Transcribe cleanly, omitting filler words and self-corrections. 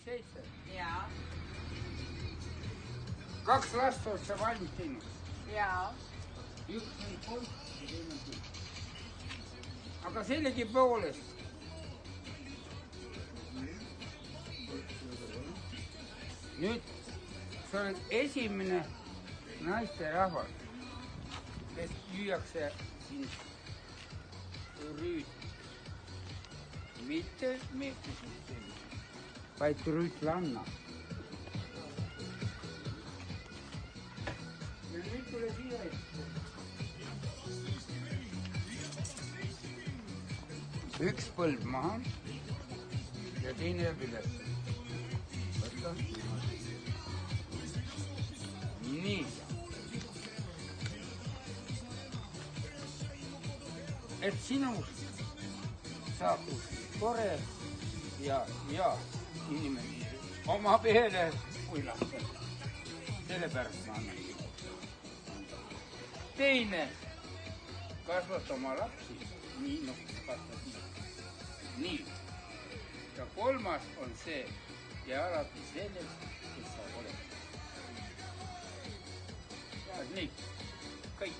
27. Jaa. 2 last oled sa valmis teinud. Jaa. Üks on 3 ja teine on 10. Aga sellegipoolest. Nüüd sa oled esimene naisterahvas, kes lüüakse siin rüüt. Mitte meeste süsteemi, vaid rüütlanna. Ja nüüd tule siia ette. Üks põlv maha ja teine jääb üles. Võtta. Nii. Et sinust saab tore ja inimene oma peale uilastada. Sellepärast ma annan. Teine kasvat oma lapsi, nii nagu kasvat nii. Ja 3. on see ja alati sellest, kes sa oled. Ja nii, kõik.